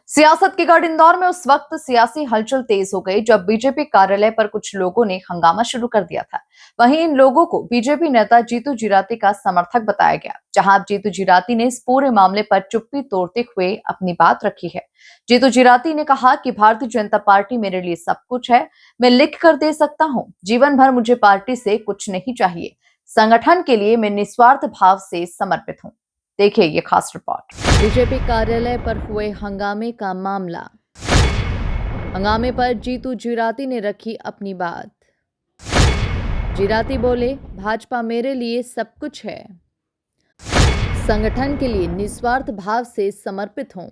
सियासत के गढ़ इंदौर में उस वक्त सियासी हलचल तेज हो गई जब बीजेपी कार्यालय पर कुछ लोगों ने हंगामा शुरू कर दिया था। वहीं इन लोगों को बीजेपी नेता जीतू जिराती का समर्थक बताया गया। जहां अब जीतू जिराती ने इस पूरे मामले पर चुप्पी तोड़ते हुए अपनी बात रखी है। जीतू जिराती ने कहा कि भारतीय जनता पार्टी मेरे लिए सब कुछ है। मैं लिख कर दे सकता हूँ, जीवन भर मुझे पार्टी से कुछ नहीं चाहिए। संगठन के लिए मैं निस्वार्थ भाव से समर्पित हूँ। देखिए ये खास रिपोर्ट। बीजेपी कार्यालय पर हुए हंगामे का मामला। हंगामे पर जीतू जिराती ने रखी अपनी बात। जिराती बोले, भाजपा मेरे लिए सब कुछ है। संगठन के लिए निस्वार्थ भाव से समर्पित हूं।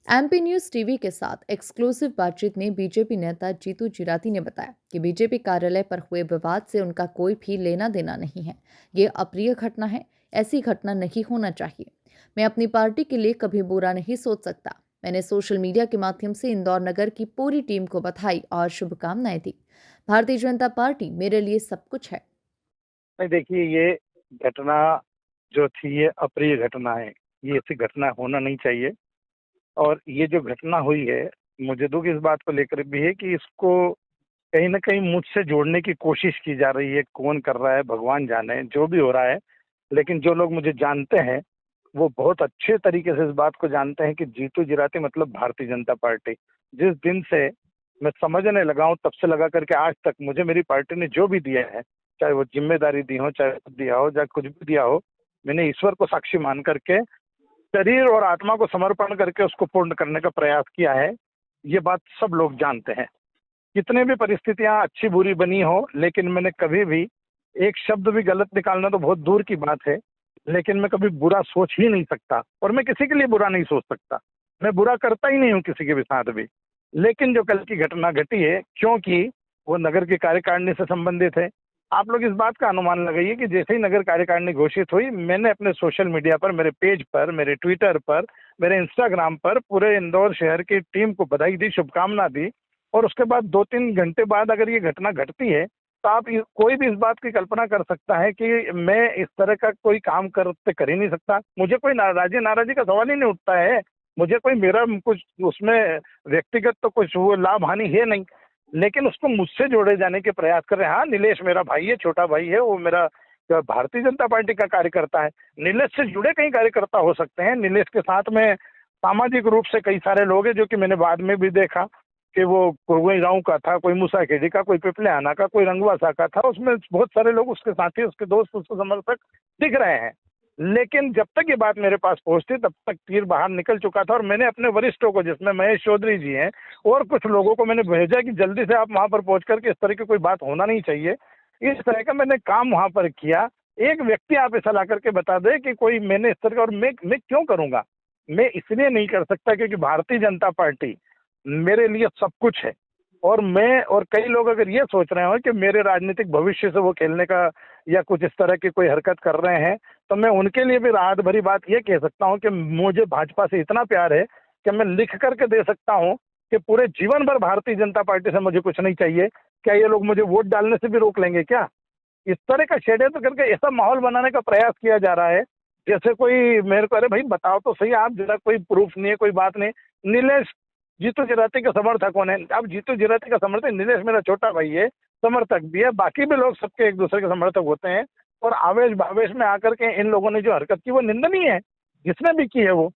एमपी न्यूज टीवी के साथ एक्सक्लूसिव बातचीत में बीजेपी नेता जीतू जिराती ने बताया कि बीजेपी कार्यालय पर हुए विवाद से उनका कोई भी लेना देना नहीं है। ये अप्रिय घटना है, ऐसी घटना नहीं होना चाहिए। मैं अपनी पार्टी के लिए कभी बुरा नहीं सोच सकता। मैंने सोशल मीडिया के माध्यम से इंदौर नगर की पूरी टीम को बधाई और शुभकामनाएं दी। भारतीय जनता पार्टी मेरे लिए सब कुछ है। नहीं, देखिए, ये घटना जो थी ये अप्रिय घटना है। ये ऐसी घटना होना नहीं चाहिए। और ये जो घटना हुई है, मुझे दुख इस बात को लेकर भी है कि इसको कहीं ना कहीं मुझसे जोड़ने की कोशिश की जा रही है। कौन कर रहा है भगवान जाने, जो भी हो रहा है। लेकिन जो लोग मुझे जानते हैं वो बहुत अच्छे तरीके से इस बात को जानते हैं कि जीतू जिराती मतलब भारतीय जनता पार्टी। जिस दिन से मैं समझने लगा हूँ तब से लगा करके आज तक मुझे मेरी पार्टी ने जो भी दिया है, चाहे वो जिम्मेदारी दी हो, चाहे कुछ दिया हो, चाहे कुछ भी दिया हो, मैंने ईश्वर को साक्षी मान करके शरीर और आत्मा को समर्पण करके उसको पूर्ण करने का प्रयास किया है। ये बात सब लोग जानते हैं। कितने भी परिस्थितियां अच्छी बुरी बनी हो, लेकिन मैंने कभी भी एक शब्द भी गलत निकालना तो बहुत दूर की बात है, लेकिन मैं कभी बुरा सोच ही नहीं सकता और मैं किसी के लिए बुरा नहीं सोच सकता। मैं बुरा करता ही नहीं हूँ किसी के भी साथ भी। लेकिन जो कल की घटना घटी है, क्योंकि वो नगर की कार्यकारिणी से संबंधित है, आप लोग इस बात का अनुमान लगाइए कि जैसे ही नगर कार्यकारिणी घोषित हुई, मैंने अपने सोशल मीडिया पर, मेरे पेज पर, मेरे ट्विटर पर, मेरे इंस्टाग्राम पर पूरे इंदौर शहर की टीम को बधाई दी, शुभकामना दी। और उसके बाद 2-3 घंटे बाद अगर ये घटना घटती है तो कोई भी इस बात की कल्पना कर सकता है कि मैं इस तरह का कोई काम कर ही नहीं सकता। मुझे कोई नाराजी का सवाल ही नहीं उठता है। मुझे कोई मेरा कुछ उसमें व्यक्तिगत तो कुछ वो लाभ हानि है नहीं, लेकिन उसको मुझसे जोड़े जाने के प्रयास कर रहे हैं। हाँ, नीलेश मेरा भाई है, छोटा भाई है, वो मेरा भारतीय जनता पार्टी का कार्यकर्ता है। नीलेश से जुड़े कई कार्यकर्ता हो सकते हैं। नीलेश के साथ में सामाजिक रूप से कई सारे लोग हैं, जो कि मैंने बाद में भी देखा कि वो कोई गाँव का था, कोई मूसाखेड़ी का, कोई पिपलियाना का, कोई रंगवासा का था। उसमें बहुत सारे लोग उसके साथी, उसके दोस्त, उसके समर्थक दिख रहे हैं। लेकिन जब तक ये बात मेरे पास पहुंचती तब तक तीर बाहर निकल चुका था और मैंने अपने वरिष्ठों को, जिसमें महेश चौधरी जी हैं और कुछ लोगों को मैंने भेजा कि जल्दी से आप वहां पर पहुंच करके इस तरह की कोई बात होना नहीं चाहिए। इस तरह का मैंने काम वहां पर किया। एक व्यक्ति आप ऐसा ला करके बता दे कि कोई मैंने इस तरह का, और मैं क्यों करूंगा? मैं इसलिए नहीं कर सकता क्योंकि भारतीय जनता पार्टी मेरे लिए सब कुछ है। और मैं और कई लोग अगर ये सोच रहे हो कि मेरे राजनीतिक भविष्य से वो खेलने का या कुछ इस तरह की कोई हरकत कर रहे हैं, तो मैं उनके लिए भी राहत भरी बात ये कह सकता हूं कि मुझे भाजपा से इतना प्यार है कि मैं लिख करके दे सकता हूं कि पूरे जीवन भर भारतीय जनता पार्टी से मुझे कुछ नहीं चाहिए। क्या ये लोग मुझे वोट डालने से भी रोक लेंगे क्या? इस तरह का षड्यंत्र करके ऐसा माहौल बनाने का प्रयास किया जा रहा है जैसे कोई मेरे को, अरे भाई बताओ तो सही आप जरा, कोई प्रूफ नहीं है, कोई बात नहीं। नीलेश जीतू जिराती का समर्थक कौन है? अब जीतू जिराती का समर्थक नीलेश मेरा छोटा भाई है, समर्थक भी है, बाकी भी लोग सबके एक दूसरे के समर्थक होते हैं। और आवेश भावेश में आकर के इन लोगों ने जो हरकत की वो निंदनीय है, जिसने भी की है वो।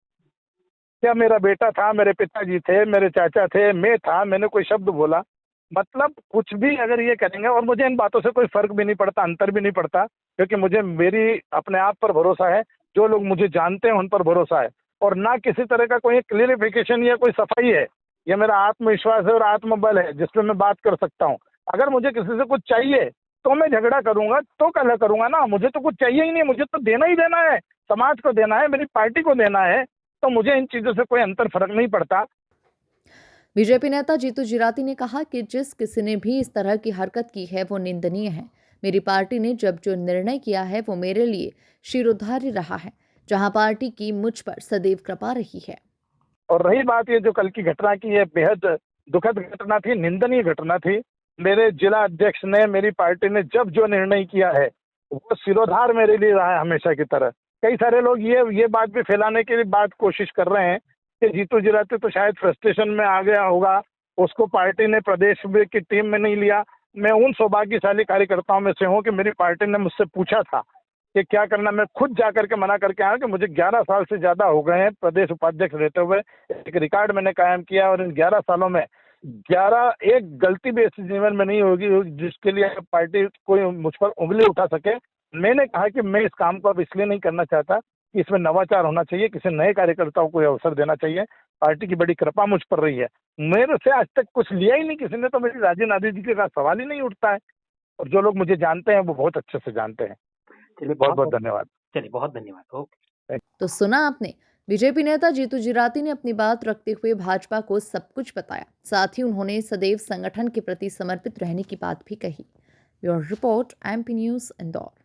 क्या मेरा बेटा था, मेरे पिताजी थे, मेरे चाचा थे, मैं था, मैंने कोई शब्द बोला? मतलब कुछ भी अगर ये करेंगे, और मुझे इन बातों से कोई फर्क भी नहीं पड़ता, अंतर भी नहीं पड़ता, क्योंकि मुझे मेरी अपने आप पर भरोसा है, जो लोग मुझे जानते हैं उन पर भरोसा है। और ना किसी तरह का कोई क्लियरिफिकेशन या कोई सफाई है। ये मेरा आत्मविश्वास है और आत्मबल है जिसपे मैं बात कर सकता हूँ। अगर मुझे किसी से कुछ चाहिए तो मैं झगड़ा करूंगा, तो कलह करूंगा ना। मुझे तो कुछ चाहिए ही नहीं, मुझे तो देना ही देना है, समाज को देना है, मेरी पार्टी को देना है। तो मुझे इन चीजों से कोई अंतर फर्क नहीं पड़ता। बीजेपी नेता जीतू जिराती ने कहा कि जिस किसी ने भी इस तरह की हरकत की है वो निंदनीय है। मेरी पार्टी ने जब जो निर्णय किया है वो मेरे लिए शिरोधार्य रहा है, जहां पार्टी की मुझ पर सदैव कृपा रही है। और रही बात ये जो कल की घटना की, ये बेहद दुखद घटना थी, निंदनीय घटना थी। मेरे जिला अध्यक्ष ने, मेरी पार्टी ने जब जो निर्णय किया है वो सिरोधार मेरे लिए रहा है हमेशा की तरह। कई सारे लोग ये बात भी फैलाने की बात कोशिश कर रहे हैं कि जीतू जिराते तो शायद फ्रस्ट्रेशन में आ गया होगा, उसको पार्टी ने प्रदेश में की टीम में नहीं लिया। मैं उन सौभाग्यशाली कार्यकर्ताओं में से हूँ कि मेरी पार्टी ने मुझसे पूछा था कि क्या करना, मैं खुद जाकर के मना करके आया कि मुझे 11 साल से ज्यादा हो गए हैं प्रदेश उपाध्यक्ष रहते हुए। एक रिकॉर्ड मैंने कायम किया और इन 11 सालों में 11 एक गलती भी इस जीवन में नहीं होगी जिसके लिए पार्टी कोई मुझ पर उंगली उठा सके। मैंने कहा कि मैं इस काम को अब इसलिए नहीं करना चाहता कि इसमें नवाचार होना चाहिए, किसी नए कार्यकर्ताओं को अवसर देना चाहिए। पार्टी की बड़ी कृपा मुझ पर रही है, मेरे से आज तक कुछ लिया ही नहीं किसी ने, तो मेरी राजीव नादी जी के साथ सवाल ही नहीं उठता है। और जो लोग मुझे जानते हैं वो बहुत अच्छे से जानते हैं। चलिए बहुत बहुत धन्यवाद। चलिए बहुत धन्यवाद। ओके। तो सुना आपने, बीजेपी नेता जीतू जिराती ने अपनी बात रखते हुए भाजपा को सब कुछ बताया। साथ ही उन्होंने सदैव संगठन के प्रति समर्पित रहने की बात भी कही। Bureau report, MP news, Indore.